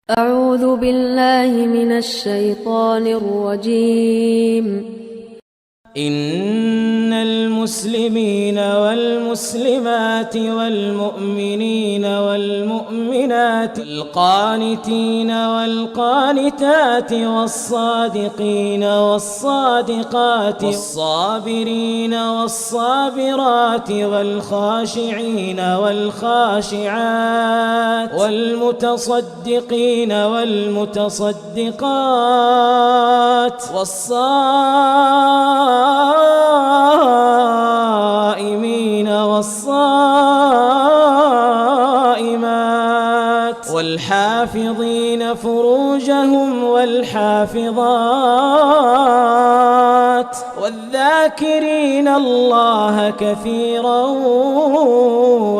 أعوذ بالله من الشيطان الرجيم. إن المسلمين والمسلمات والمؤمنين والمؤمنات والقانتين والقانتات والصادقين والصادقات والصابرين والصابرات والخاشعين والخاشعات والمتصدقين والمتصدقات والصائمين والصائمات والحافظين فروجهم والحافظات والذاكرين الله كثيرا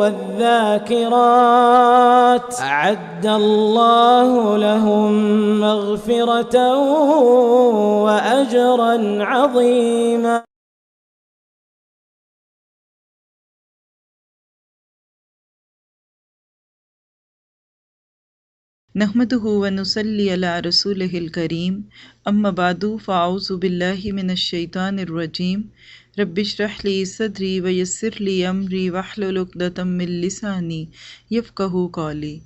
والذاكرات أعد الله لهم مغفرة وأجرا عظيما. نحمده ونصلي على رسوله الكريم اما بعد فاعوذ بالله من الشیطان الرجیم رب اشرح لي صدری ويسر لي امری واحلل عقدۃ من لسانی یفقهوا قولی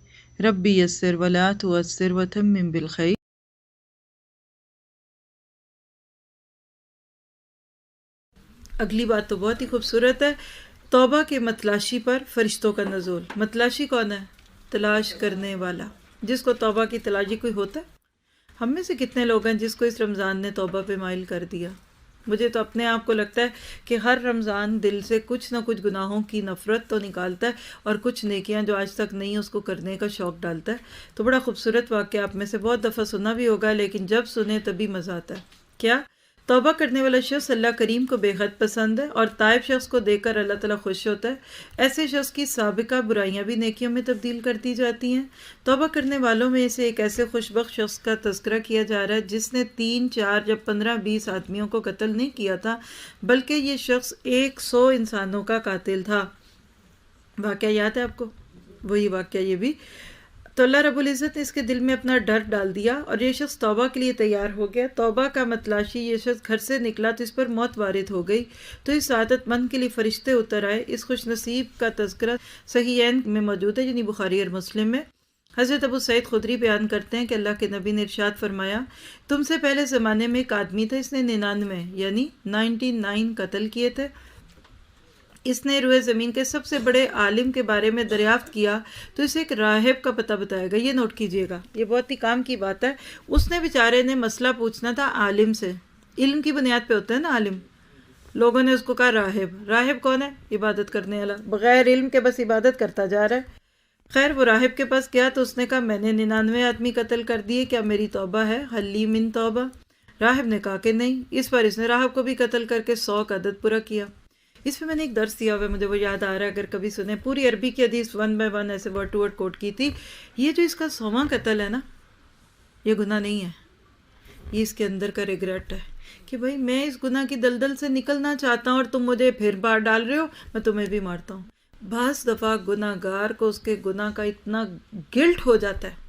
رب یسر ولا تعسر وتمم بالخیر. اگلی بات تو بہت ہی خوبصورت ہے، توبہ کے متلاشی پر فرشتوں کا نزول. متلاشی کون ہے؟ تلاش کرنے والا. جس کو توبہ کی تلاشی کوئی ہوتا ہے؟ ہم میں سے کتنے لوگ ہیں جس کو اس رمضان نے توبہ پہ مائل کر دیا؟ مجھے تو اپنے آپ کو لگتا ہے کہ ہر رمضان دل سے کچھ نہ کچھ گناہوں کی نفرت تو نکالتا ہے اور کچھ نیکیاں جو آج تک نہیں اس کو کرنے کا شوق ڈالتا ہے. تو بڑا خوبصورت واقعہ آپ میں سے بہت دفعہ سنا بھی ہوگا، لیکن جب سنے تبھی مزہ آتا ہے. کیا؟ توبہ کرنے والا شخص اللہ کریم کو بے حد پسند ہے اور تائب شخص کو دیکھ کر اللہ تعالیٰ خوش ہوتا ہے. ایسے شخص کی سابقہ برائیاں بھی نیکیوں میں تبدیل کر دی جاتی ہیں. توبہ کرنے والوں میں سے ایک ایسے خوش بخت شخص کا تذکرہ کیا جا رہا ہے جس نے 3 4 یا 15 20 آدمیوں کو قتل نہیں کیا تھا، بلکہ یہ شخص 100 انسانوں کا قاتل تھا. واقعہ یاد ہے آپ کو؟ وہی واقعہ یہ بھی. تو اللہ رب العزت نے اس کے دل میں اپنا ڈر ڈال دیا اور یہ شخص توبہ کے لیے تیار ہو گیا. توبہ کا متلاشی یہ شخص گھر سے نکلا تو اس پر موت وارد ہو گئی. تو اس سعادت مند کے لیے فرشتے اتر آئے. اس خوش نصیب کا تذکرہ صحیحین میں موجود ہے، یعنی بخاری اور مسلم میں. حضرت ابو سعید خدری بیان کرتے ہیں کہ اللہ کے نبی نے ارشاد فرمایا، تم سے پہلے زمانے میں ایک آدمی تھا، اس نے 99 یعنی 99 قتل کیے تھے. اس نے روئے زمین کے سب سے بڑے عالم کے بارے میں دریافت کیا تو اسے ایک راہب کا پتہ بتایا گا. یہ نوٹ کیجئے گا، یہ بہت ہی کام کی بات ہے. اس نے بیچارے نے مسئلہ پوچھنا تھا عالم سے. علم کی بنیاد پہ ہوتا ہے نا عالم. لوگوں نے اس کو کہا راہب. راہب کون ہے؟ عبادت کرنے والا، بغیر علم کے بس عبادت کرتا جا رہا ہے. خیر وہ راہب کے پاس گیا تو اس نے کہا میں نے 99 آدمی قتل کر دیے، کیا میری توبہ ہے؟ حلی من توبہ. راہب نے کہا کہ نہیں. اس پر اس نے راہب کو بھی قتل کر کے 100 کا عدد پورا کیا. اس میں نے ایک درس دیا ہوا ہے، مجھے وہ یاد آ رہا ہے، اگر کبھی سنیں. پوری عربی کی حدیث 1 by 1 ایسے ورڈ ٹو ورڈ کوٹ کی تھی. یہ جو اس کا 100واں قتل ہے نا، یہ گناہ نہیں ہے، یہ اس کے اندر کا ریگریٹ ہے کہ بھائی میں اس گناہ کی دلدل سے نکلنا چاہتا ہوں اور تم مجھے پھر بار ڈال رہے ہو، میں تمہیں بھی مارتا ہوں. بعض دفعہ گناہ گار کو اس کے گناہ کا اتنا گلٹ ہو جاتا ہے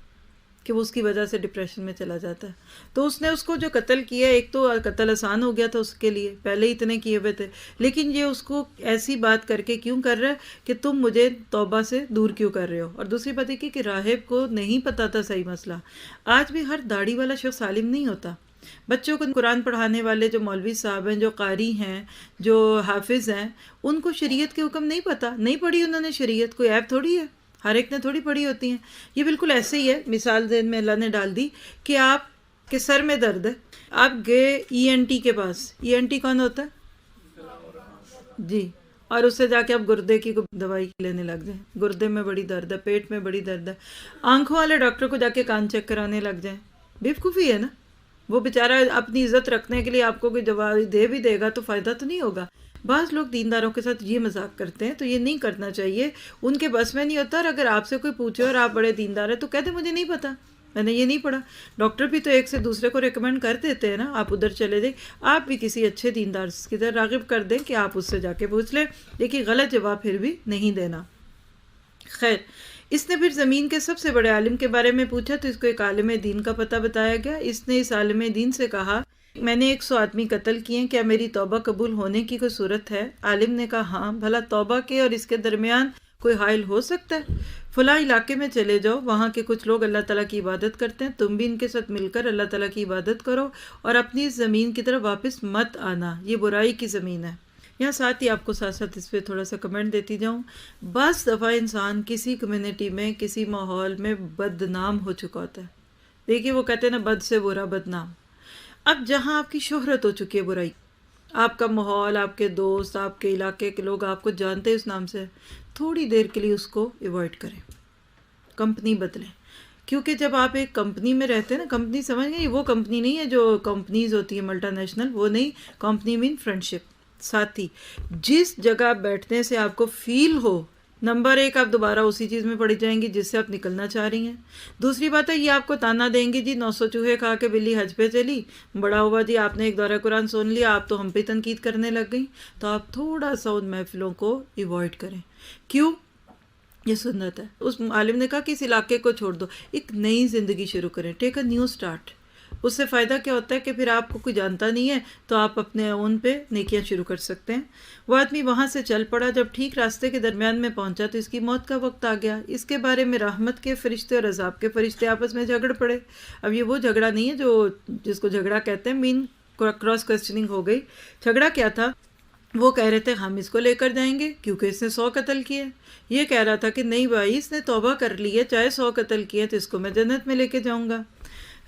کہ وہ اس کی وجہ سے ڈپریشن میں چلا جاتا ہے. تو اس نے اس کو جو قتل کیا، ایک تو قتل آسان ہو گیا تھا اس کے لیے، پہلے ہی اتنے کیے ہوئے تھے، لیکن یہ اس کو ایسی بات کر کے کیوں کر رہا ہے کہ تم مجھے توبہ سے دور کیوں کر رہے ہو. اور دوسری بات یہ کہ راہب کو نہیں پتا تھا صحیح مسئلہ. آج بھی ہر داڑھی والا شخص عالم نہیں ہوتا. بچوں کو قرآن پڑھانے والے جو مولوی صاحب ہیں، جو قاری ہیں، جو حافظ ہیں، ان کو شریعت کے حکم نہیں پتہ، نہیں پڑھی انہوں نے شریعت. کوئی عیب تھوڑی ہے، ہر ایک نے تھوڑی پڑھی ہوتی ہیں. یہ بالکل ایسے ہی ہے. مثال ذہن میں اللہ نے ڈال دی کہ آپ کے سر میں درد ہے، آپ گئے ENT کے پاس. ENT کون ہوتا ہے جی؟ اور اس سے جا کے آپ گردے کی دوائی لینے لگ جائیں. گردے میں بڑی درد ہے، پیٹ میں بڑی درد ہے. آنکھوں والے ڈاکٹر کو جا کے کان چیک کرانے لگ جائیں. بیوقوفی ہے نا. وہ بیچارہ اپنی عزت رکھنے کے لیے آپ کو کوئی دوائی دے بھی دے گا تو فائدہ تو نہیں ہوگا. بعض لوگ دینداروں کے ساتھ یہ مذاق کرتے ہیں، تو یہ نہیں کرنا چاہیے. ان کے بس میں نہیں ہوتا. اور اگر آپ سے کوئی پوچھے اور آپ بڑے دیندار ہیں تو کہہ دیں مجھے نہیں پتا، میں نے یہ نہیں پڑھا. ڈاکٹر بھی تو ایک سے دوسرے کو ریکمینڈ کر دیتے ہیں نا، آپ ادھر چلے جائیں. آپ بھی کسی اچھے دیندار کی طرح راغب کر دیں کہ آپ اس سے جا کے پوچھ لیں، لیکن غلط جواب پھر بھی نہیں دینا. خیر اس نے پھر زمین کے سب سے بڑے عالم کے بارے میں پوچھا تو اس کو ایک عالم دین کا پتہ بتایا گیا. اس نے اس عالم دین سے کہا میں نے 100 آدمی قتل کیے، کیا میری توبہ قبول ہونے کی کوئی صورت ہے؟ عالم نے کہا ہاں. بھلا توبہ کے اور اس کے درمیان کوئی حائل ہو سکتا ہے؟ فلاں علاقے میں چلے جاؤ، وہاں کے کچھ لوگ اللہ تعالیٰ کی عبادت کرتے ہیں، تم بھی ان کے ساتھ مل کر اللہ تعالیٰ کی عبادت کرو اور اپنی اس زمین کی طرف واپس مت آنا، یہ برائی کی زمین ہے. یہاں ساتھ ہی آپ کو ساتھ ساتھ اس پہ تھوڑا سا کمنٹ دیتی جاؤں. بعض دفعہ انسان کسی کمیونٹی میں کسی ماحول میں بدنام ہو چکا ہوتا ہے. دیکھیے وہ کہتے ہیں نا بد سے برا بدنام. اب جہاں آپ کی شہرت ہو چکی ہے برائی، آپ کا ماحول، آپ کے دوست، آپ کے علاقے کے لوگ آپ کو جانتے ہیں اس نام سے، تھوڑی دیر کے لیے اس کو ایوائڈ کریں، کمپنی بدلیں. کیونکہ جب آپ ایک کمپنی میں رہتے ہیں نا، کمپنی سمجھ گئے، وہ کمپنی نہیں ہے جو کمپنیز ہوتی ہیں ملٹی نیشنل، وہ نہیں. کمپنی مین فرینڈشپ، ساتھی. جس جگہ بیٹھنے سے آپ کو فیل ہو، نمبر 1 آپ دوبارہ اسی چیز میں پڑی جائیں گی جس سے آپ نکلنا چاہ رہی ہیں. دوسری بات ہے یہ آپ کو تانا دیں گی جی 900 چوہے کھا کے بلی حج پہ چلی، بڑا ہوا جی آپ نے ایک دورہ قرآن سن لیا، آپ تو ہم پہ تنقید کرنے لگ گئی. تو آپ تھوڑا سا ان محفلوں کو ایوائڈ کریں. کیوں؟ یہ سنت ہے. اس عالم نے کہا کہ اس علاقے کو چھوڑ دو، ایک نئی زندگی شروع کریں، ٹیک اے نیو سٹارٹ. اس سے فائدہ کیا ہوتا ہے کہ پھر آپ کو کوئی جانتا نہیں ہے تو آپ اپنے اون پہ نیکیاں شروع کر سکتے ہیں. وہ آدمی وہاں سے چل پڑا، جب ٹھیک راستے کے درمیان میں پہنچا تو اس کی موت کا وقت آ گیا. اس کے بارے میں رحمت کے فرشتے اور عذاب کے فرشتے آپس میں جھگڑ پڑے. اب یہ وہ جھگڑا نہیں ہے جو جس کو جھگڑا کہتے ہیں، مین کراس کوسچننگ ہو گئی. جھگڑا کیا تھا؟ وہ کہہ رہے تھے ہم اس کو لے کر جائیں گے کیونکہ اس نے 100 قتل کیے. یہ کہہ رہا تھا کہ نہیں بھائی، اس نے توبہ کر لی ہے، چاہے 100 قتل کیے تو اس کو میں جنت میں لے کے جاؤں گا.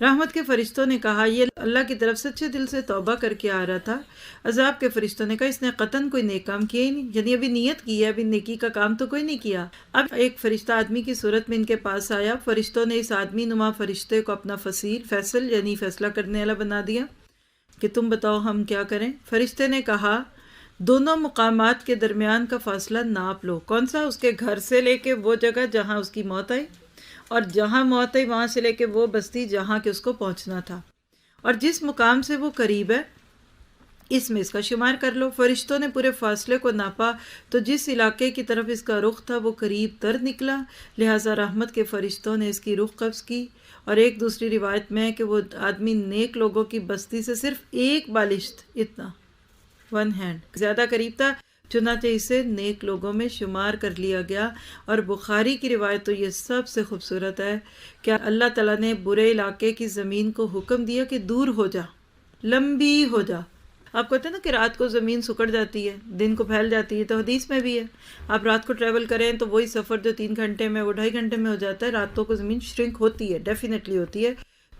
رحمت کے فرشتوں نے کہا یہ اللہ کی طرف سچے دل سے توبہ کر کے آ رہا تھا. عذاب کے فرشتوں نے کہا اس نے قطعاً کوئی نیک کام کیا ہی نہیں، یعنی ابھی نیت کی ہے، ابھی نیکی کا کام تو کوئی نہیں کیا. اب ایک فرشتہ آدمی کی صورت میں ان کے پاس آیا. فرشتوں نے اس آدمی نما فرشتے کو اپنا فیصل یعنی فیصلہ کرنے والا بنا دیا کہ تم بتاؤ ہم کیا کریں. فرشتے نے کہا دونوں مقامات کے درمیان کا فاصلہ ناپ لو. کون سا؟ اس کے گھر سے لے کے وہ جگہ جہاں اس کی موت آئی، اور جہاں موت آئی وہاں سے لے کے وہ بستی جہاں کہ اس کو پہنچنا تھا، اور جس مقام سے وہ قریب ہے اس میں اس کا شمار کر لو. فرشتوں نے پورے فاصلے کو ناپا تو جس علاقے کی طرف اس کا رخ تھا وہ قریب تر نکلا. لہٰذا رحمت کے فرشتوں نے اس کی رخ قبض کی. اور ایک دوسری روایت میں ہے کہ وہ آدمی نیک لوگوں کی بستی سے صرف ایک بالشت، اتنا 1 ہینڈ زیادہ قریب تھا، چنانچہ اسے نیک لوگوں میں شمار کر لیا گیا. اور بخاری کی روایت تو یہ سب سے خوبصورت ہے کہ اللہ تعالیٰ نے برے علاقے کی زمین کو حکم دیا کہ دور ہو جا، لمبی ہو جا. آپ کو پتہ ہے نا کہ رات کو زمین سکڑ جاتی ہے، دن کو پھیل جاتی ہے، تو حدیث میں بھی ہے آپ رات کو ٹریول کریں تو وہی سفر جو 3 گھنٹے میں وہ 2.5 گھنٹے میں ہو جاتا ہے. راتوں کو زمین شرنک ہوتی ہے، ڈیفینیٹلی ہوتی ہے.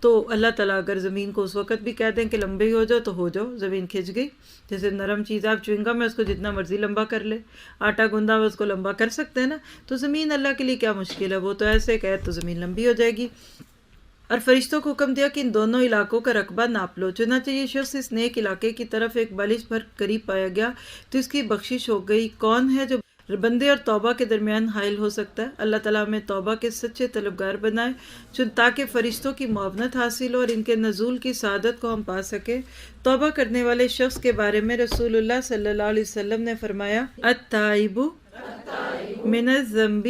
تو اللہ تعالیٰ اگر زمین کو اس وقت بھی کہہ دیں کہ لمبے ہو جاؤ تو ہو جاؤ، زمین کھنچ گئی. جیسے نرم چیز آپ چوئنگم میں اس کو جتنا مرضی لمبا کر لے، آٹا گوندا ہوا اس کو لمبا کر سکتے ہیں نا، تو زمین اللہ کے لیے کیا مشکل ہے، وہ تو ایسے کہے تو زمین لمبی ہو جائے گی. اور فرشتوں کو حکم دیا کہ ان دونوں علاقوں کا رقبہ ناپ لو. چنانچہ یہ شخص اس نیک علاقے کی طرف ایک بالش بھر قریب پایا گیا تو اس کی بخشش ہو گئی. کون ہے جو بندے اور توبہ کے درمیان حائل ہو سکتا ہے؟ اللہ تعالیٰ ہمیں توبہ کے سچے طلبگار بنائے تاکہ فرشتوں کی معاونت حاصل ہو اور ان کے نزول کی سعادت کو ہم پا سکیں. توبہ کرنے والے شخص کے بارے میں رسول اللہ صلی اللہ علیہ وسلم نے فرمایا التائب من الذنب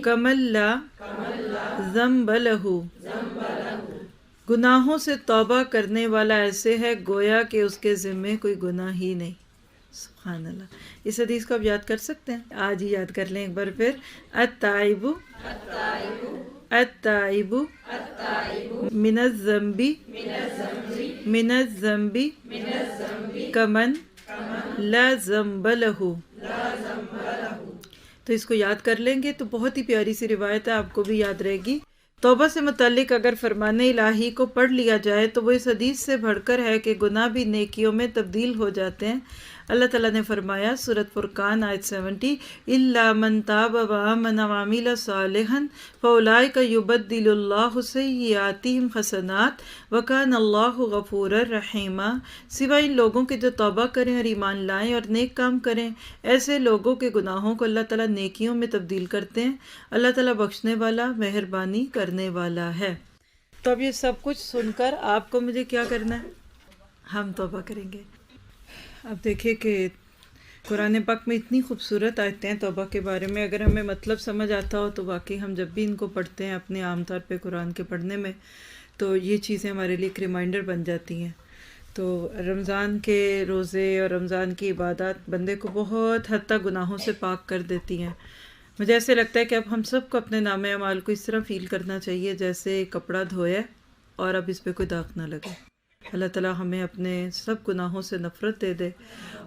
کمن لا ذنب لہ. گناہوں سے توبہ کرنے والا ایسے ہے گویا کہ اس کے ذمے کوئی گناہ ہی نہیں. سبحان اللہ. اس حدیث کو آپ یاد کر سکتے ہیں، آج ہی یاد کر لیں ایک بار پھر. التائب من الذنب کمن لا ذنب لہ. تو اس کو یاد کر لیں گے تو بہت ہی پیاری سی روایت ہے، آپ کو بھی یاد رہے گی. توبہ سے متعلق اگر فرمان الہی کو پڑھ لیا جائے تو وہ اس حدیث سے بڑھ کر ہے کہ گناہ بھی نیکیوں میں تبدیل ہو جاتے ہیں. اللہ تعالیٰ نے فرمایا سورۃ فرقان آیت 70 الا من تاب وآمن وعمل صالحا فاولئک یبدل اللہ سیئاتہم حسنات وکان اللہ غفورا رحیما. سوائے ان لوگوں کے جو توبہ کریں اور ایمان لائیں اور نیک کام کریں، ایسے لوگوں کے گناہوں کو اللہ تعالیٰ نیکیوں میں تبدیل کرتے ہیں. اللہ تعالیٰ بخشنے والا، مہربانی کرنے والا ہے. تو اب یہ سب کچھ سن کر آپ کو مجھے کیا کرنا ہے؟ ہم توبہ کریں گے. اب دیکھیں کہ قرآن پاک میں اتنی خوبصورت آیتیں ہیں توبہ کے بارے میں، اگر ہمیں مطلب سمجھ آتا ہو تو واقعی ہم جب بھی ان کو پڑھتے ہیں اپنے عام طور پہ قرآن کے پڑھنے میں، تو یہ چیزیں ہمارے لیے ایک ریمائنڈر بن جاتی ہیں۔ تو رمضان کے روزے اور رمضان کی عبادات بندے کو بہت حد تک گناہوں سے پاک کر دیتی ہیں۔ مجھے ایسے لگتا ہے کہ اب ہم سب کو اپنے نام اعمال کو اس طرح فیل کرنا چاہیے جیسے کپڑا دھویا اور اب اس پہ کوئی داغ نہ لگے۔ اللہ تعالیٰ ہمیں اپنے سب گناہوں سے نفرت دے دے،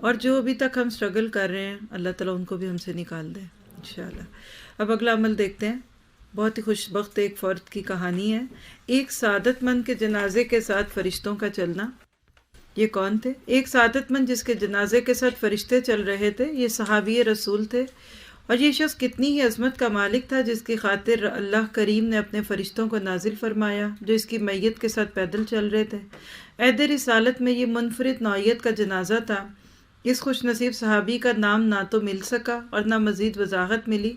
اور جو ابھی تک ہم سٹرگل کر رہے ہیں اللہ تعالیٰ ان کو بھی ہم سے نکال دے انشاءاللہ۔ اب اگلا عمل دیکھتے ہیں۔ بہت ہی خوش بخت ایک فرد کی کہانی ہے، ایک سعادت مند کے جنازے کے ساتھ فرشتوں کا چلنا۔ یہ کون تھے؟ ایک سعادت مند جس کے جنازے کے ساتھ فرشتے چل رہے تھے، یہ صحابی رسول تھے، اور یہ شخص کتنی ہی عظمت کا مالک تھا جس کی خاطر اللہ کریم نے اپنے فرشتوں کو نازل فرمایا جو اس کی میت کے ساتھ پیدل چل رہے تھے۔ عہد رسالت میں یہ منفرد نوعیت کا جنازہ تھا۔ اس خوش نصیب صحابی کا نام نہ تو مل سکا اور نہ مزید وضاحت ملی،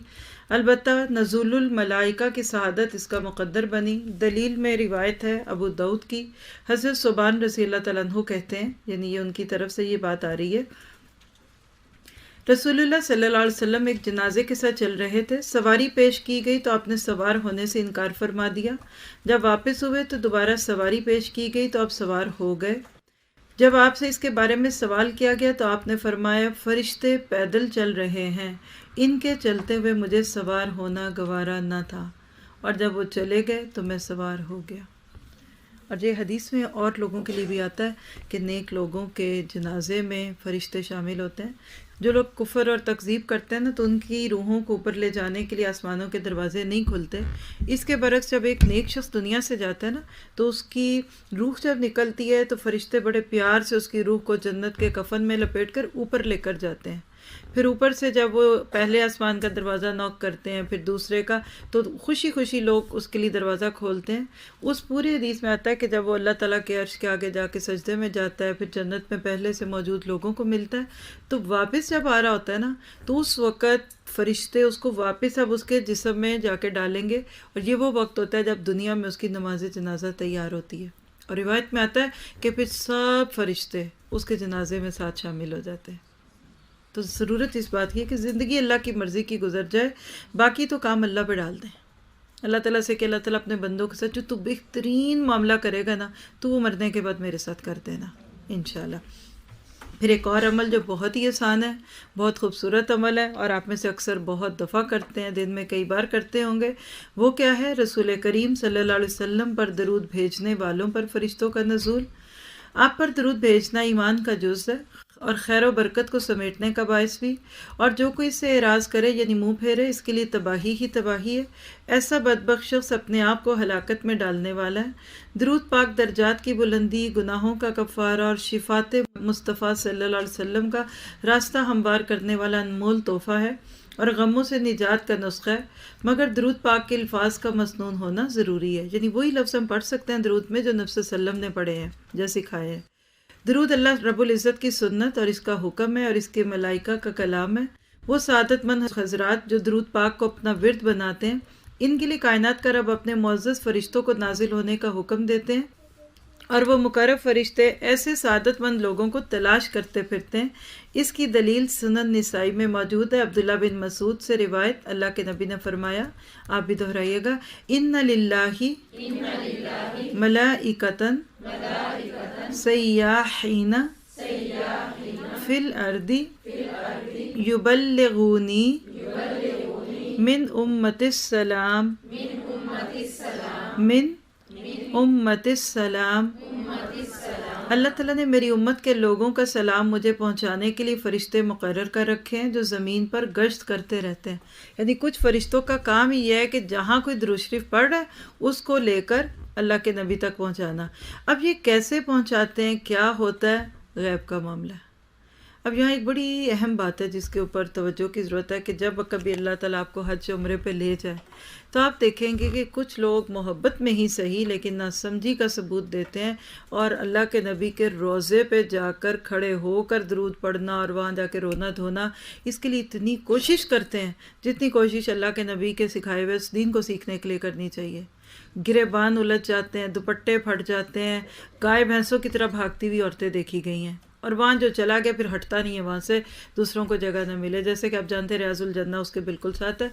البتہ نزول الملائکہ کی شہادت اس کا مقدر بنی۔ دلیل میں روایت ہے ابو داؤد کی، حضرت ثوبان رضی اللہ تعالیٰ عنہ کہتے ہیں، یعنی یہ ان کی طرف سے یہ بات آ رہی ہے، رسول اللہ صلی اللہ علیہ وسلم ایک جنازے کے ساتھ چل رہے تھے، سواری پیش کی گئی تو آپ نے سوار ہونے سے انکار فرما دیا، جب واپس ہوئے تو دوبارہ سواری پیش کی گئی تو آپ سوار ہو گئے، جب آپ سے اس کے بارے میں سوال کیا گیا تو آپ نے فرمایا فرشتے پیدل چل رہے ہیں، ان کے چلتے ہوئے مجھے سوار ہونا گوارا نہ تھا، اور جب وہ چلے گئے تو میں سوار ہو گیا۔ اور یہ حدیث میں اور لوگوں کے لیے بھی آتا ہے کہ نیک لوگوں کے جنازے میں فرشتے شامل ہوتے ہیں۔ جو لوگ کفر اور تکذیب کرتے ہیں نا تو ان کی روحوں کو اوپر لے جانے کے لیے آسمانوں کے دروازے نہیں کھلتے۔ اس کے برعکس جب ایک نیک شخص دنیا سے جاتا ہے نا تو اس کی روح جب نکلتی ہے تو فرشتے بڑے پیار سے اس کی روح کو جنت کے کفن میں لپیٹ کر اوپر لے کر جاتے ہیں۔ پھر اوپر سے جب وہ پہلے آسمان کا دروازہ نوک کرتے ہیں، پھر دوسرے کا، تو خوشی خوشی لوگ اس کے لیے دروازہ کھولتے ہیں۔ اس پوری حدیث میں آتا ہے کہ جب وہ اللہ تعالیٰ کے عرش کے آگے جا کے سجدے میں جاتا ہے، پھر جنت میں پہلے سے موجود لوگوں کو ملتا ہے، تو واپس جب آ رہا ہوتا ہے نا تو اس وقت فرشتے اس کو واپس اب اس کے جسم میں جا کے ڈالیں گے، اور یہ وہ وقت ہوتا ہے جب دنیا میں اس کی نماز جنازہ تیار ہوتی ہے، اور روایت میں آتا ہے کہ پھر سب فرشتے اس کے جنازے میں ساتھ شامل ہو جاتے ہیں۔ تو ضرورت اس بات کی ہے کہ زندگی اللہ کی مرضی کی گزر جائے، باقی تو کام اللہ پہ ڈال دیں، اللہ تعالیٰ سے کہ اللہ تعالیٰ اپنے بندوں کے ساتھ جو تو بہترین معاملہ کرے گا نا تو وہ مرنے کے بعد میرے ساتھ کر دینا انشاءاللہ۔ پھر ایک اور عمل جو بہت ہی آسان ہے، بہت خوبصورت عمل ہے، اور آپ میں سے اکثر بہت دفعہ کرتے ہیں، دن میں کئی بار کرتے ہوں گے، وہ کیا ہے؟ رسول کریم صلی اللہ علیہ وسلم پر درود بھیجنے والوں پر فرشتوں کا نزول۔ آپ پر درود بھیجنا ایمان کا جز ہے اور خیر و برکت کو سمیٹنے کا باعث بھی، اور جو کوئی اس سے اعراض کرے یعنی منہ پھیرے اس کے لیے تباہی ہی تباہی ہے۔ ایسا بدبخت شخص اپنے آپ کو ہلاکت میں ڈالنے والا ہے۔ درود پاک درجات کی بلندی، گناہوں کا کفارہ اور شفاعت مصطفیٰ صلی اللہ علیہ وسلم کا راستہ ہموار کرنے والا انمول تحفہ ہے اور غموں سے نجات کا نسخہ ہے، مگر درود پاک کے الفاظ کا مسنون ہونا ضروری ہے، یعنی وہی لفظ ہم پڑھ سکتے ہیں درود میں جو نبی صلی اللہ علیہ وسلم نے پڑھے ہیں جو سکھائے ہیں۔ درود اللہ رب العزت کی سنت اور اس کا حکم ہے اور اس کے ملائکہ کا کلام ہے۔ وہ سعادت مند حضرات جو درود پاک کو اپنا ورد بناتے ہیں، ان کے لیے کائنات کا رب اپنے معزز فرشتوں کو نازل ہونے کا حکم دیتے ہیں، اور وہ مقرب فرشتے ایسے سعادت مند لوگوں کو تلاش کرتے پھرتے ہیں۔ اس کی دلیل سنن نسائی میں موجود ہے۔ عبداللہ بن مسعود سے روایت، اللہ کے نبی نے فرمایا، آپ بھی دہرائیے گا، ان للہ ملائکۃ سیاحین فی الارض یبلغونی من امت السلام من امت السلام۔ اللہ تعالیٰ نے میری امت کے لوگوں کا سلام مجھے پہنچانے کے لیے فرشتے مقرر کر رکھے ہیں جو زمین پر گشت کرتے رہتے ہیں، یعنی کچھ فرشتوں کا کام ہی یہ ہے کہ جہاں کوئی درود شریف پڑھ رہا ہے اس کو لے کر اللہ کے نبی تک پہنچانا۔ اب یہ کیسے پہنچاتے ہیں، کیا ہوتا ہے، غیب کا معاملہ ہے۔ اب یہاں ایک بڑی اہم بات ہے جس کے اوپر توجہ کی ضرورت ہے کہ جب کبھی اللہ تعالیٰ آپ کو حج عمرے پہ لے جائے تو آپ دیکھیں گے کہ کچھ لوگ محبت میں ہی صحیح لیکن ناسمجھی کا ثبوت دیتے ہیں، اور اللہ کے نبی کے روضے پہ جا کر کھڑے ہو کر درود پڑھنا اور وہاں جا کے رونا دھونا، اس کے لیے اتنی کوشش کرتے ہیں جتنی کوشش اللہ کے نبی کے سکھائے ہوئے اس دین کو سیکھنے کے لیے کرنی چاہیے۔ گریبان الجھ جاتے ہیں، دوپٹے پھٹ جاتے ہیں، گائے بھینسوں کی طرح بھاگتی ہوئی عورتیں دیکھی گئی ہیں اور وہاں جو چلا گیا پھر ہٹتا نہیں ہے وہاں سے، دوسروں کو جگہ نہ ملے، جیسے کہ آپ جانتے ہیں ریاض الجنہ اس کے بالکل ساتھ ہے۔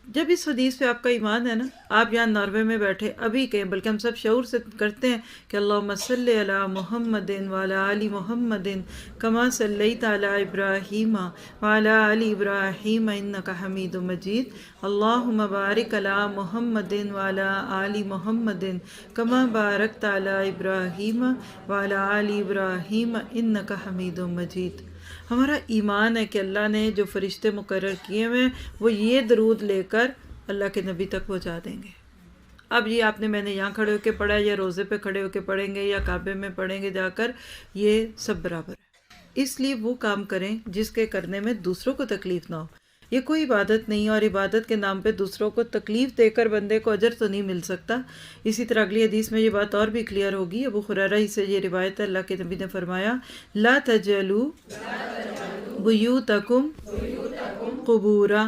جب اس حدیث پہ آپ کا ایمان ہے نا، آپ یہاں ناروے میں بیٹھے ابھی کہیں، بلکہ ہم سب شعور سے کرتے ہیں کہ اللہم صلی علی محمد وعلی آل محمد کما صلیت علی ابراہیم وعلی آل ابراہیم انک حمید مجید، اللہم بارک علی محمد وعلی آل محمد کما بارکت علی ابراہیم وعلی آل ابراہیم انک حمید مجید۔ ہمارا ایمان ہے کہ اللہ نے جو فرشتے مقرر کیے ہوئے ہیں وہ یہ درود لے کر اللہ کے نبی تک پہنچا دیں گے۔ اب یہ میں نے یہاں کھڑے ہو کے پڑھا یا روزے پہ کھڑے ہو کے پڑھیں گے یا کعبے میں پڑھیں گے جا کر، یہ سب برابر ہے۔ اس لیے وہ کام کریں جس کے کرنے میں دوسروں کو تکلیف نہ ہو۔ یہ کوئی عبادت نہیں، اور عبادت کے نام پہ دوسروں کو تکلیف دے کر بندے کو اجر تو نہیں مل سکتا۔ اسی طرح اگلی حدیث میں یہ بات اور بھی کلیئر ہوگی۔ ابو ہریرہ ہی سے یہ روایت ہے، اللہ کے نبی نے فرمایا لا تجعلوا بیوتکم قبورا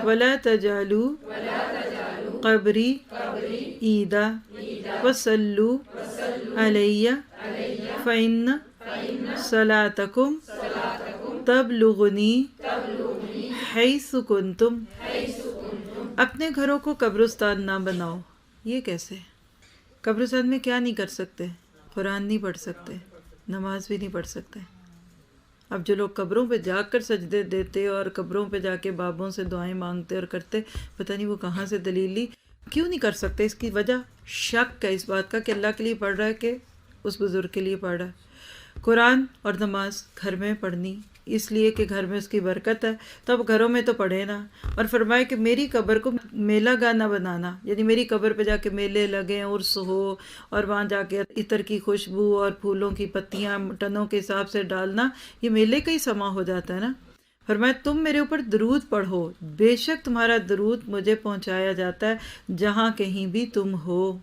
ولا تجعلوا قبری عیدا وصلوا علی فإن صلاتکم تبلغنی حیث کنتم۔ اپنے گھروں کو قبرستان نہ بناؤ۔ یہ کیسے؟ قبرستان میں کیا نہیں کر سکتے؟ قرآن نہیں پڑھ سکتے، نماز بھی نہیں پڑھ سکتے۔ اب جو لوگ قبروں پہ جا کر سجدے دیتے اور قبروں پہ جا کے بابوں سے دعائیں مانگتے اور کرتے، پتہ نہیں وہ کہاں سے دلیل لی، کیوں نہیں کر سکتے؟ اس کی وجہ شک ہے اس بات کا کہ اللہ کے لیے پڑھ رہا ہے کہ اس بزرگ کے لیے پڑھ رہا ہے۔ قرآن اور نماز گھر میں پڑھنی اس لیے کہ گھر میں اس کی برکت ہے، تو اب گھروں میں تو پڑھے نا۔ اور فرمائے کہ میری قبر کو میلہ گانا بنانا، یعنی میری قبر پہ جا کے میلے لگیں، عرس ہو، اور وہاں جا کے عطر کی خوشبو اور پھولوں کی پتیاں ٹنوں کے حساب سے ڈالنا، یہ میلے کا ہی سما ہو جاتا ہے نا۔ فرمایا تم میرے اوپر درود پڑھو، بے شک تمہارا درود مجھے پہنچایا جاتا ہے جہاں کہیں بھی تم ہو۔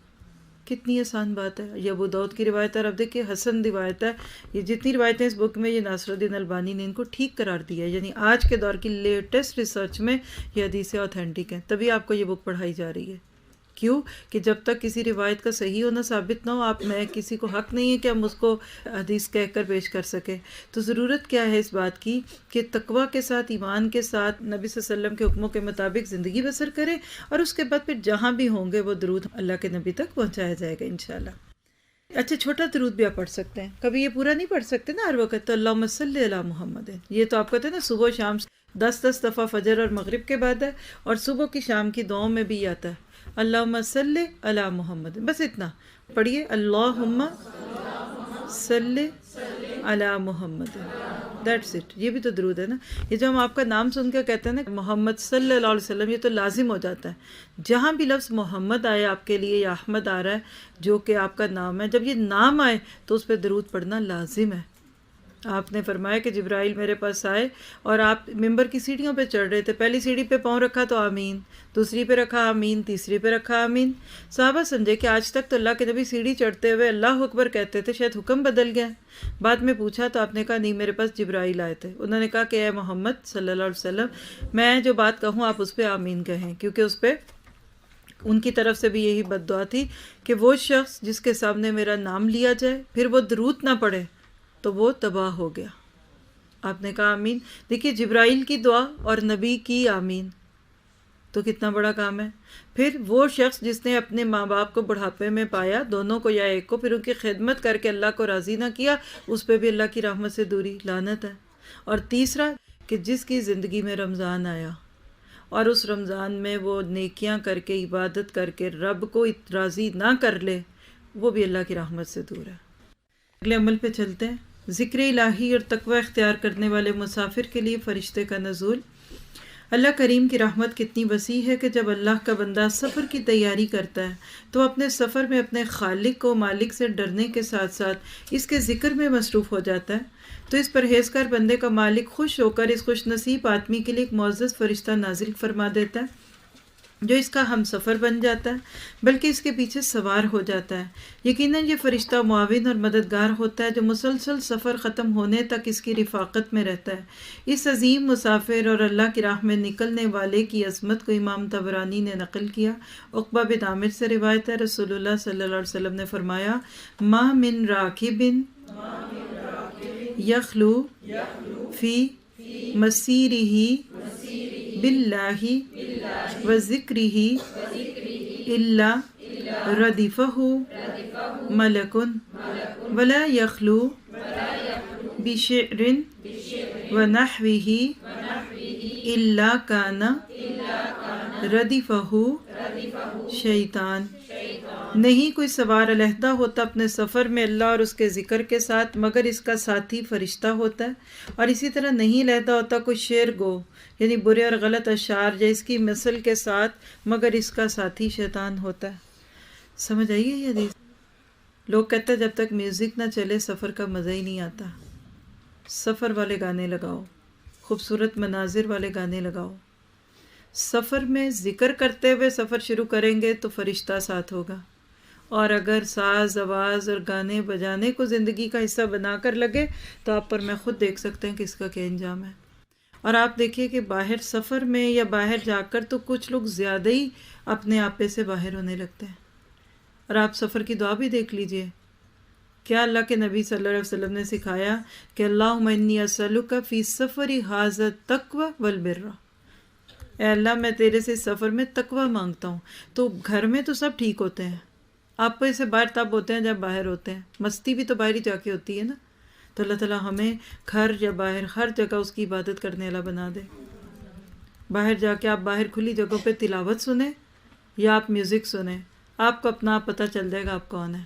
کتنی آسان بات ہے۔ یہ ابو داؤد کی روایت ہے، اور اب دیکھیں حسن روایت ہے۔ یہ جتنی روایتیں اس بک میں، یہ ناصر الدین البانی نے ان کو ٹھیک قرار دیا ہے، یعنی آج کے دور کی لیٹسٹ ریسرچ میں یہ حدیثیں اوتھینٹک ہیں، تبھی آپ کو یہ بک پڑھائی جا رہی ہے۔ کیوں کہ جب تک کسی روایت کا صحیح ہونا ثابت نہ ہو، میں کسی کو حق نہیں ہے کہ ہم اس کو حدیث کہہ کر پیش کر سکیں۔ تو ضرورت کیا ہے اس بات کی کہ تقویٰ کے ساتھ، ایمان کے ساتھ نبی صلی اللہ علیہ وسلم کے حکموں کے مطابق زندگی بسر کریں، اور اس کے بعد پھر جہاں بھی ہوں گے وہ درود اللہ کے نبی تک پہنچایا جائے گا انشاءاللہ۔ اچھا، چھوٹا درود بھی آپ پڑھ سکتے ہیں، کبھی یہ پورا نہیں پڑھ سکتے نا ہر وقت، تو اللہم صلی علی محمد، یہ تو آپ کہتے ہیں نا صبح و شام 10 دفعہ فجر اور مغرب کے بعد ہے، اور صبح کی شام کی دعاؤں میں بھی آتا ہے اللہم صلی علی محمد، بس اتنا پڑھیے، اللہم صلی علی محمد، دیٹس اٹ۔ یہ بھی تو درود ہے نا۔ یہ جو ہم آپ کا نام سن کے کہتے ہیں نا محمد صلی اللہ علیہ وسلم، یہ تو لازم ہو جاتا ہے۔ جہاں بھی لفظ محمد آئے آپ کے لیے یا احمد آ رہا ہے جو کہ آپ کا نام ہے، جب یہ نام آئے تو اس پہ درود پڑھنا لازم ہے۔ آپ نے فرمایا کہ جبرائیل میرے پاس آئے اور آپ ممبر کی سیڑھیوں پہ چڑھ رہے تھے، پہلی سیڑھی پہ پاؤں رکھا تو آمین، دوسری پہ رکھا آمین، تیسری پہ رکھا آمین۔ صحابہ سمجھے کہ آج تک تو اللہ کے نبی سیڑھی چڑھتے ہوئے اللہ اکبر کہتے تھے، شاید حکم بدل گیا۔ بعد میں پوچھا تو آپ نے کہا نہیں، میرے پاس جبرائیل آئے تھے، انہوں نے کہا کہ اے محمد صلی اللہ علیہ وسلم، میں جو بات کہوں آپ اس پہ آمین کہیں، کیونکہ اس پہ ان کی طرف سے بھی یہی بد دعا تھی کہ وہ شخص جس کے سامنے میرا نام لیا جائے پھر وہ درود نہ پڑھے تو وہ تباہ ہو گیا۔ آپ نے کہا آمین۔ دیکھیے جبرائیل کی دعا اور نبی کی آمین تو کتنا بڑا کام ہے۔ پھر وہ شخص جس نے اپنے ماں باپ کو بڑھاپے میں پایا، دونوں کو یا ایک کو، پھر ان کی خدمت کر کے اللہ کو راضی نہ کیا، اس پہ بھی اللہ کی رحمت سے دوری، لعنت ہے۔ اور تیسرا کہ جس کی زندگی میں رمضان آیا اور اس رمضان میں وہ نیکیاں کر کے، عبادت کر کے رب کو راضی نہ کر لے، وہ بھی اللہ کی رحمت سے دور ہے۔ اگلے عمل پہ چلتے ہیں۔ ذکر الہی اور تقوی اختیار کرنے والے مسافر کے لیے فرشتے کا نزول۔ اللہ کریم کی رحمت کتنی وسیع ہے کہ جب اللہ کا بندہ سفر کی تیاری کرتا ہے تو اپنے سفر میں اپنے خالق و مالک سے ڈرنے کے ساتھ ساتھ اس کے ذکر میں مصروف ہو جاتا ہے، تو اس پرہیزگار بندے کا مالک خوش ہو کر اس خوش نصیب آدمی کے لیے ایک معزز فرشتہ نازل فرما دیتا ہے جو اس کا ہم سفر بن جاتا ہے، بلکہ اس کے پیچھے سوار ہو جاتا ہے۔ یقیناً یہ فرشتہ معاون اور مددگار ہوتا ہے جو مسلسل سفر ختم ہونے تک اس کی رفاقت میں رہتا ہے۔ اس عظیم مسافر اور اللہ کی راہ میں نکلنے والے کی عظمت کو امام طبرانی نے نقل کیا۔ عقبہ بن عامر سے روایت ہے، رسول اللہ صلی اللہ علیہ وسلم نے فرمایا، ما من راکب یخلو فی مسیرہ باللہ و ذکرہ الا ردفہ ملک ولا یخلو بشعر و نحوہ الا کان ردفہ شیطان۔ نہیں کوئی سوار علیحدہ ہوتا اپنے سفر میں اللہ اور اس کے ذکر کے ساتھ مگر اس کا ساتھی فرشتہ ہوتا ہے، اور اسی طرح نہیں علیحدہ ہوتا کوئی شعر گو یعنی برے اور غلط اشعار یا اس کی مثل کے ساتھ مگر اس کا ساتھی شیطان ہوتا ہے۔ سمجھ آئیے یہ حدیث؟ لوگ کہتے ہیں جب تک میوزک نہ چلے سفر کا مزہ ہی نہیں آتا۔ سفر والے گانے لگاؤ، خوبصورت مناظر والے گانے لگاؤ۔ سفر میں ذکر کرتے ہوئے سفر شروع کریں گے تو فرشتہ ساتھ ہوگا، اور اگر ساز آواز اور گانے بجانے کو زندگی کا حصہ بنا کر لگے تو آپ پر میں خود دیکھ سکتے ہیں کہ اس کا کیا انجام ہے۔ اور آپ دیکھیے کہ باہر سفر میں یا باہر جا کر تو کچھ لوگ زیادہ ہی اپنے آپے سے باہر ہونے لگتے ہیں۔ اور آپ سفر کی دعا بھی دیکھ لیجئے، کیا اللہ کے نبی صلی اللہ علیہ وسلم نے سکھایا کہ اللہم انی اسألک فی سفری ھذا التقوی والبر، اے اللہ میں تیرے سے سفر میں تقوی مانگتا ہوں۔ تو گھر میں تو سب ٹھیک ہوتے ہیں، آپ کو اسے باہر تب ہوتے ہیں جب باہر ہوتے ہیں، مستی بھی تو باہر ہی جا کے ہوتی ہے نا۔ تو اللہ تعالیٰ ہمیں گھر یا باہر ہر جگہ اس کی عبادت کرنے والا بنا دے۔ باہر جا کے آپ باہر کھلی جگہوں پہ تلاوت سنیں یا آپ میوزک سنیں، آپ کو اپنا آپ پتہ چل جائے گا آپ کون ہے۔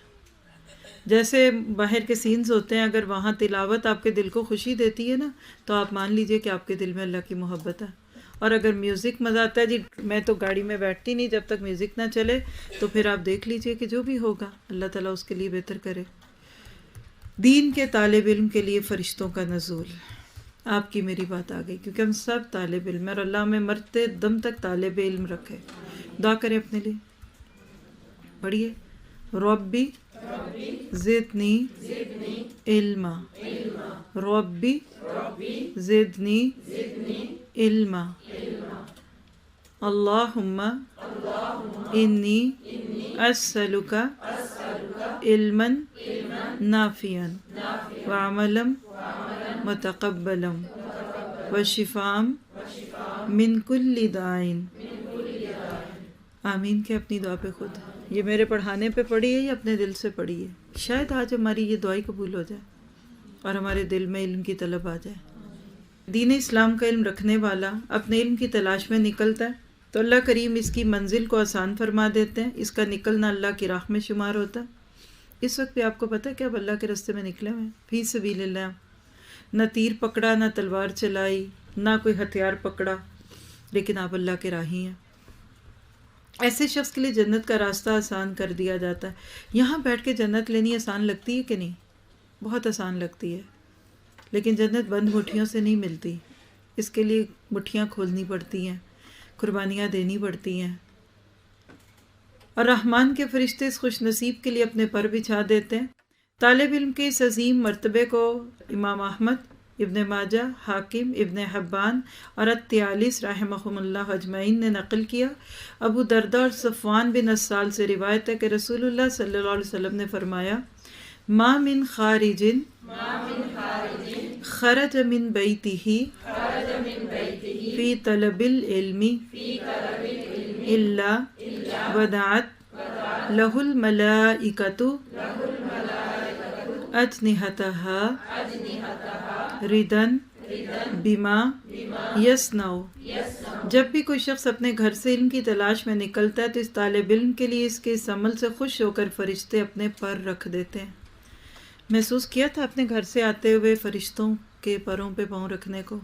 جیسے باہر کے سینز ہوتے ہیں، اگر وہاں تلاوت آپ کے دل کو خوشی دیتی ہے نا تو آپ مان لیجئے کہ آپ کے دل میں اللہ کی محبت ہے۔ اور اگر میوزک مزہ آتا ہے، جی میں تو گاڑی میں بیٹھتی نہیں جب تک میوزک نہ چلے، تو پھر آپ دیکھ لیجئے کہ جو بھی ہوگا اللہ تعالیٰ اس کے لیے بہتر کرے۔ دین کے طالب علم کے لیے فرشتوں کا نزول، آپ کی میری بات آ گئی، کیونکہ ہم سب طالب علم ہیں اور اللہ ہمیں مرتے دم تک طالب علم رکھے۔ دعا کریں اپنے لیے، پڑھیے ربی زدنی علما، ربی زدنی علما، اللہم انی اسألک علما نافعا وعملا متقبلا وشفاء من کل داء۔ آمین کہ اپنی دعا پہ خود یہ میرے پڑھانے پہ پڑھیے یا اپنے دل سے پڑھیے، شاید آج ہماری یہ دعائی قبول ہو جائے اور ہمارے دل میں علم کی طلب آ جائے۔ دین اسلام کا علم رکھنے والا اپنے علم کی تلاش میں نکلتا ہے تو اللہ کریم اس کی منزل کو آسان فرما دیتے ہیں، اس کا نکلنا اللہ کی راہ میں شمار ہوتا ہے۔ اس وقت بھی آپ کو پتہ ہے کہ آپ اللہ کے راستے میں نکلے ہوئے ہیں، فی سبیل اللہ، نہ تیر پکڑا، نہ تلوار چلائی، نہ کوئی ہتھیار پکڑا، لیکن آپ اللہ کے راہی ہیں۔ ایسے شخص کے لیے جنت کا راستہ آسان کر دیا جاتا ہے۔ یہاں بیٹھ کے جنت لینی آسان لگتی ہے کہ نہیں؟ بہت آسان لگتی ہے، لیکن جنت بند مٹھیوں سے نہیں ملتی، اس کے لیے مٹھیاں کھولنی پڑتی ہیں، قربانیاں دینی پڑتی ہیں۔ اور رحمان کے فرشتے اس خوش نصیب کے لیے اپنے پر بچھا دیتے ہیں۔ طالب علم کے اس عظیم مرتبے کو امام احمد، ابن ماجہ، حاکم، ابن حبان اور الطیالس رحمہم اللہ اجمعین نے نقل کیا۔ ابو درداء اور صفوان بن اسال سے روایت ہے کہ رسول اللہ صلی اللہ علیہ وسلم نے فرمایا، ما من خارج خرج من بیتہ فی طلب العلم الا ودعت لہ الملائکۃ اجنحتها ردن بما یصنع۔ جب بھی کوئی شخص اپنے گھر سے علم کی تلاش میں نکلتا ہے تو اس طالب علم کے لیے اس کے اس عمل سے خوش ہو کر فرشتے اپنے پر رکھ دیتے ہیں۔ محسوس کیا تھا اپنے گھر سے آتے ہوئے فرشتوں کے پروں پہ پاؤں رکھنے کو؟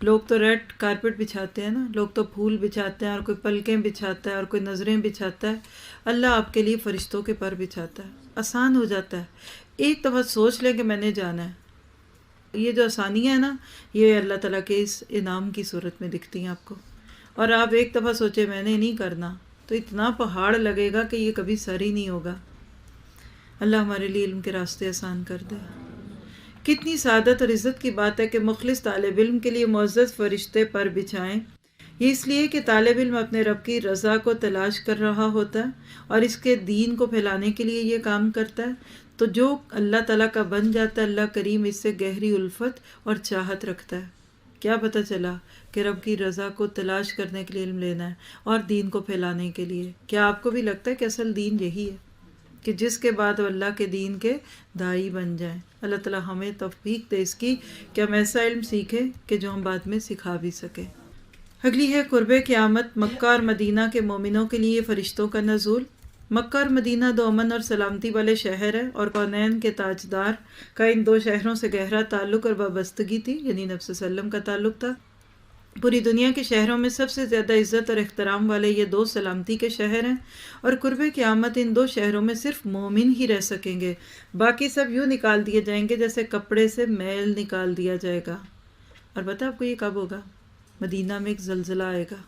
لوگ تو ریڈ کارپٹ بچھاتے ہیں نا، لوگ تو پھول بچھاتے ہیں، اور کوئی پلکیں بچھاتا ہے اور کوئی نظریں بچھاتا ہے۔ اللہ آپ کے لیے فرشتوں کے پر بچھاتا ہے، آسان ہو جاتا ہے۔ ایک دفعہ سوچ لیں کہ میں نے جانا ہے، یہ جو آسانیاں ہیں نا یہ اللہ تعالیٰ کے اس انعام کی صورت میں دکھتی ہیں آپ کو۔ اور آپ ایک دفعہ سوچیں میں نے نہیں کرنا تو اتنا پہاڑ لگے گا کہ یہ کبھی سر ہی نہیں ہوگا۔ اللہ ہمارے لیے علم کے راستے آسان کر دے۔ کتنی سعادت اور عزت کی بات ہے کہ مخلص طالب علم کے لیے معزز فرشتے پر بچھائیں۔ یہ اس لیے کہ طالب علم اپنے رب کی رضا کو تلاش کر رہا ہوتا ہے اور اس کے دین کو پھیلانے کے لیے یہ کام کرتا ہے، تو جو اللہ تعالیٰ کا بن جاتا ہے، اللہ کریم اس سے گہری الفت اور چاہت رکھتا ہے۔ کیا پتہ چلا کہ رب کی رضا کو تلاش کرنے کے لیے علم لینا ہے اور دین کو پھیلانے کے لیے۔ کیا آپ کو بھی لگتا ہے کہ اصل دین یہی ہے کہ جس کے بعد وہ اللہ کے دین کے داعی بن جائیں؟ اللہ تعالیٰ ہمیں توفیق دے اس کی کہ ہم ایسا علم سیکھیں کہ جو ہم بعد میں سکھا بھی سکیں۔ اگلی ہے قرب قیامت، مکہ اور مدینہ کے مومنوں کے لیے فرشتوں کا نزول۔ مکہ اور مدینہ دو امن اور سلامتی والے شہر ہیں، اور کونین کے تاجدار کا ان دو شہروں سے گہرا تعلق اور وابستگی تھی، یعنی نبی صلی اللہ علیہ وسلم کا تعلق تھا۔ پوری دنیا کے شہروں میں سب سے زیادہ عزت اور احترام والے یہ دو سلامتی کے شہر ہیں، اور قرب قیامت ان دو شہروں میں صرف مومن ہی رہ سکیں گے، باقی سب یوں نکال دیے جائیں گے جیسے کپڑے سے میل نکال دیا جائے گا۔ اور پتہ آپ کو یہ کب ہوگا؟ مدینہ میں ایک زلزلہ آئے گا،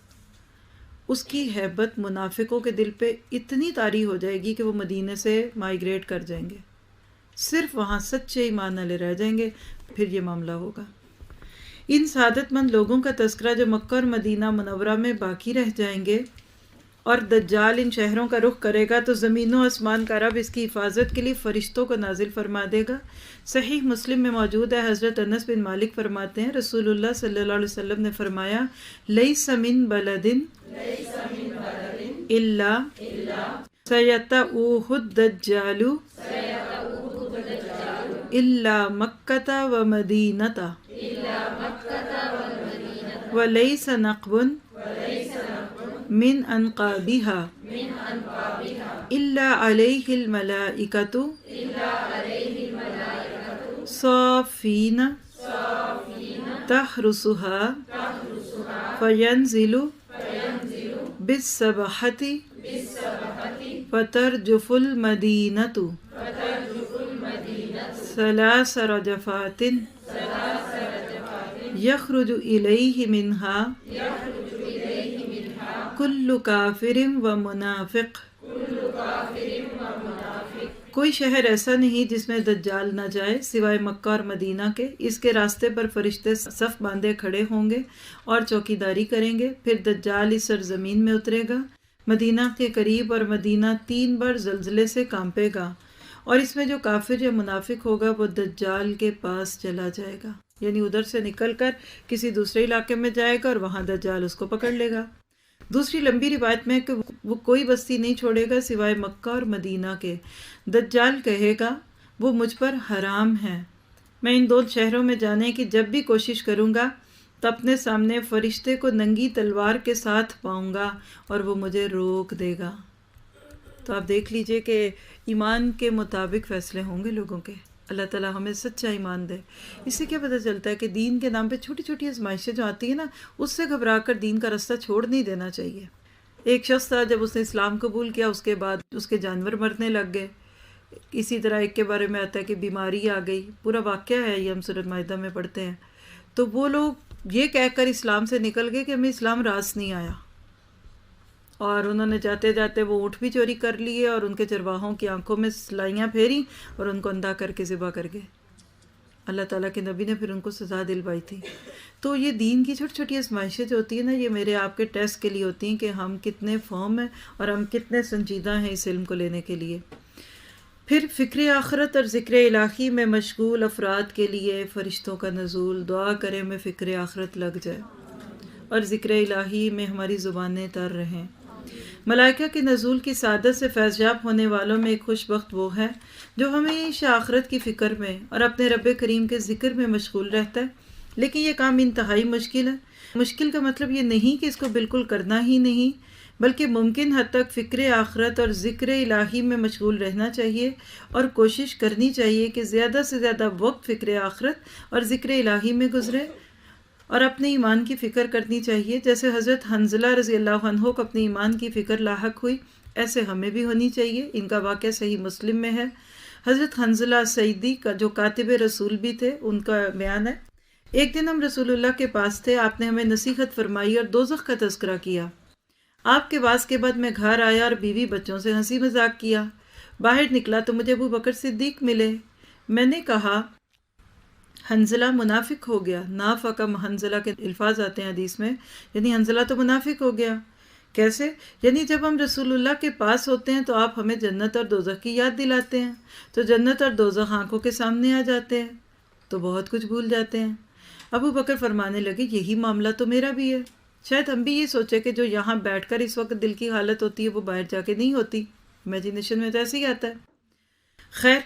اس کی ہیبت منافقوں کے دل پہ اتنی طاری ہو جائے گی کہ وہ مدینے سے مائیگریٹ کر جائیں گے، صرف وہاں سچے ایمان والے رہ جائیں گے، پھر یہ معاملہ ہوگا۔ ان سعادت مند لوگوں کا تذکرہ جو مکہ اور مدینہ منورہ میں باقی رہ جائیں گے اور دجال ان شہروں کا رخ کرے گا، تو زمین و آسمان کا رب اس کی حفاظت کے لیے فرشتوں کو نازل فرما دے گا۔ صحیح مسلم میں موجود ہے، حضرت انس بن مالک فرماتے ہیں رسول اللہ صلی اللہ علیہ وسلم نے فرمایا، لیس من بلد الا سیطؤہ الدجال الا مکۃ و مدینۃ ولیس نقب من انقابها الا علیہ الملائکۃ صافین تحرسها فینزل بالسبحۃ فترجف المدینۃ ثلاث رجفات یخرج الیہ منها کل کافر و منافق۔ کوئی شہر ایسا نہیں جس میں دجال نہ جائے سوائے مکہ اور مدینہ کے۔ اس کے راستے پر فرشتے صف باندھے کھڑے ہوں گے اور چوکیداری کریں گے۔ پھر دجال اس سرزمین میں اترے گا، مدینہ کے قریب، اور مدینہ 3 بار زلزلے سے کانپے گا، اور اس میں جو کافر یا منافق ہوگا وہ دجال کے پاس چلا جائے گا، یعنی ادھر سے نکل کر کسی دوسرے علاقے میں جائے گا اور وہاں دجال اس کو پکڑ لے گا۔ دوسری لمبی روایت میں کہ وہ کوئی بستی نہیں چھوڑے گا سوائے مکہ اور مدینہ کے۔ دجال کہے گا وہ مجھ پر حرام ہے، میں ان 2 شہروں میں جانے کی جب بھی کوشش کروں گا تو اپنے سامنے فرشتے کو ننگی تلوار کے ساتھ پاؤں گا اور وہ مجھے روک دے گا۔ تو آپ دیکھ لیجئے کہ ایمان کے مطابق فیصلے ہوں گے لوگوں کے۔ اللہ تعالیٰ ہمیں سچا ایمان دے۔ اس سے کیا پتہ چلتا ہے کہ دین کے نام پہ چھوٹی چھوٹی آزمائشیں جو آتی ہیں نا، اس سے گھبرا کر دین کا رستہ چھوڑ نہیں دینا چاہیے۔ ایک شخص تھا، جب اس نے اسلام قبول کیا اس کے بعد اس کے جانور مرنے لگ گئے۔ اسی طرح ایک کے بارے میں آتا ہے کہ بیماری آ گئی، پورا واقعہ ہے یہ، ہم سورۃ مائدہ میں پڑھتے ہیں۔ تو وہ لوگ یہ کہہ کر اسلام سے نکل گئے کہ ہمیں اسلام راس نہیں آیا، اور انہوں نے جاتے جاتے وہ اونٹ بھی چوری کر لیے اور ان کے چرواہوں کی آنکھوں میں سلائیاں پھیری اور ان کو اندھا کر کے ذبح کر گئے۔ اللہ تعالیٰ کے نبی نے پھر ان کو سزا دلوائی تھی۔ تو یہ دین کی چھوٹی چھوٹی آزمائشیں جو ہوتی ہیں نا، یہ میرے آپ کے ٹیسٹ کے لیے ہوتی ہیں کہ ہم کتنے فارم ہیں اور ہم کتنے سنجیدہ ہیں اس علم کو لینے کے لیے۔ پھر فکر آخرت اور ذکر الہی میں مشغول افراد کے لیے فرشتوں کا نزول۔ دعا کریں میں فکر آخرت لگ جائے اور ذکر الہی میں ہماری زبانیں تر رہیں۔ ملائکہ کے نزول کی سعادت سے فیضیاب ہونے والوں میں ایک خوش بخت وہ ہے جو ہمیشہ آخرت کی فکر میں اور اپنے رب کریم کے ذکر میں مشغول رہتا ہے۔ لیکن یہ کام انتہائی مشکل ہے۔ مشکل کا مطلب یہ نہیں کہ اس کو بالکل کرنا ہی نہیں، بلکہ ممکن حد تک فکر آخرت اور ذکر الہی میں مشغول رہنا چاہیے اور کوشش کرنی چاہیے کہ زیادہ سے زیادہ وقت فکر آخرت اور ذکر الہی میں گزرے، اور اپنے ایمان کی فکر کرنی چاہیے۔ جیسے حضرت حنظلہ رضی اللہ عنہ کو اپنے ایمان کی فکر لاحق ہوئی، ایسے ہمیں بھی ہونی چاہیے۔ ان کا واقعہ صحیح مسلم میں ہے۔ حضرت حنظلہ سعیدی کا جو کاتب رسول بھی تھے، ان کا بیان ہے، ایک دن ہم رسول اللہ کے پاس تھے، آپ نے ہمیں نصیحت فرمائی اور دوزخ کا تذکرہ کیا۔ آپ کے واعظ کے بعد میں گھر آیا اور بیوی بچوں سے ہنسی مذاق کیا۔ باہر نکلا تو مجھے ابو بکر صدیق ملے۔ میں نے کہا حنظلہ منافق ہو گیا۔ نافق حنظلہ کے الفاظ آتے ہیں حدیث میں، یعنی حنظلہ تو منافق ہو گیا۔ کیسے؟ یعنی جب ہم رسول اللہ کے پاس ہوتے ہیں تو آپ ہمیں جنت اور دوزخ کی یاد دلاتے ہیں، تو جنت اور دوزخ آنکھوں کے سامنے آ جاتے ہیں تو بہت کچھ بھول جاتے ہیں۔ ابو بکر فرمانے لگے یہی معاملہ تو میرا بھی ہے، شاید ہم بھی یہ سوچے کہ جو یہاں بیٹھ کر اس وقت دل کی حالت ہوتی ہے وہ باہر جا کے نہیں ہوتی، امیجینیشن میں تو ایسے ہی آتا ہے۔ خیر،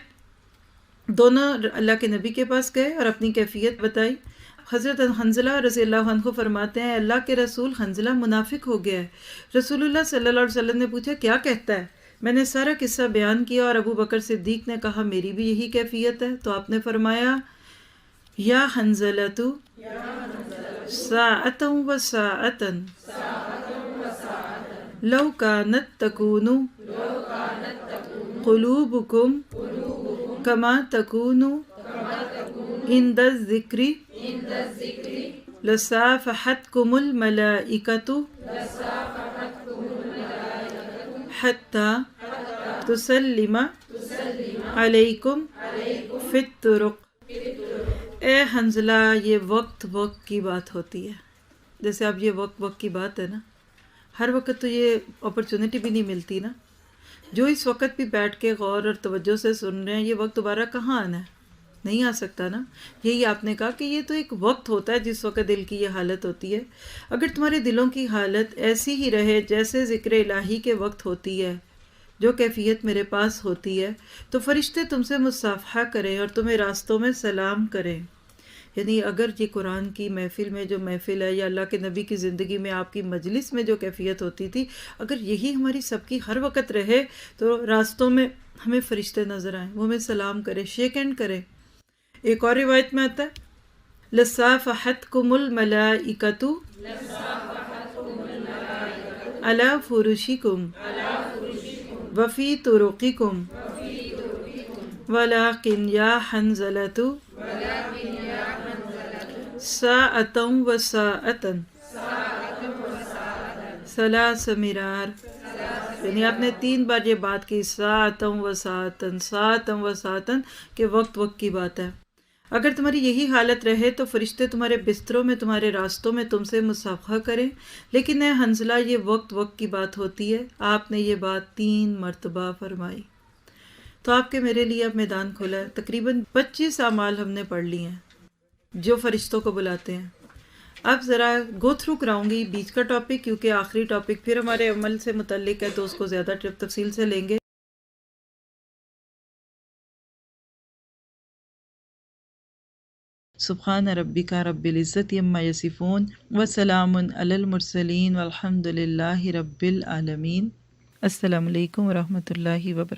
دونوں اللہ کے نبی کے پاس گئے اور اپنی کیفیت بتائی۔ حضرت حنظلہ رضی اللہ عنہ فرماتے ہیں اللہ کے رسول حنظلہ منافق ہو گیا ہے۔ رسول اللہ صلی اللہ علیہ وسلم نے پوچھا کیا کہتا ہے؟ میں نے سارا قصہ بیان کیا اور ابو بکر صدیق نے کہا میری بھی یہی کیفیت ہے، تو آپ نے فرمایا یا حنظلۃ ساعۃ و ساعۃ لو کانت تکون قلوبکم کما تکون عند الذکر لصافحتکم الملائکۃ حتی تسلم علیکم فی الطرق۔ اے حنظلہ، یہ وقت کی بات ہوتی ہے، جیسے اب یہ وقت کی بات ہے نا، ہر وقت تو یہ اپرچونٹی بھی نہیں ملتی نا، جو اس وقت بھی بیٹھ کے غور اور توجہ سے سن رہے ہیں یہ وقت دوبارہ کہاں آنا ہے؟ نہیں آ سکتا نا۔ یہی آپ نے کہا کہ یہ تو ایک وقت ہوتا ہے جس وقت دل کی یہ حالت ہوتی ہے۔ اگر تمہارے دلوں کی حالت ایسی ہی رہے جیسے ذکر الہی کے وقت ہوتی ہے، جو کیفیت میرے پاس ہوتی ہے، تو فرشتے تم سے مصافحہ کریں اور تمہیں راستوں میں سلام کریں۔ یعنی اگر یہ قرآن کی محفل میں جو محفل ہے یا اللہ کے نبی کی زندگی میں آپ کی مجلس میں جو کیفیت ہوتی تھی، اگر یہی ہماری سب کی ہر وقت رہے تو راستوں میں ہمیں فرشتے نظر آئیں، وہ ہمیں سلام کریں، شیک ہینڈ کریں۔ ایک اور روایت میں آتا ہے لصافحتکم الملائکۃ علی فرشکم وفی طرقکم ولکن یا حنظلۃ ساعۃ و ساعۃ ثلاث مرار۔ یعنی آپ نے 3 بار یہ بات کی ساعۃ و ساعۃ، ساعۃ و ساعۃ، کہ وقت کی بات ہے۔ اگر تمہاری یہی حالت رہے تو فرشتے تمہارے بستروں میں تمہارے راستوں میں تم سے مصافحہ کریں، لیکن اے حنظلہ یہ وقت کی بات ہوتی ہے۔ آپ نے یہ بات 3 مرتبہ فرمائی۔ تو آپ کے میرے لیے اب میدان کھلا ہے، تقریباً 25 اعمال ہم نے پڑھ لی ہیں جو فرشتوں کو بلاتے ہیں۔ اب ذرا گو تھرو کراؤں گی بیچ کا ٹاپک، کیونکہ آخری ٹاپک پھر ہمارے عمل سے متعلق ہے تو اس کو زیادہ تفصیل سے لیں گے۔ سبحان ربک رب العزت عما یصفون وسلام علی المرسلین والحمد للہ رب العالمین۔ السلام علیکم ورحمۃ اللہ وبرکاتہ۔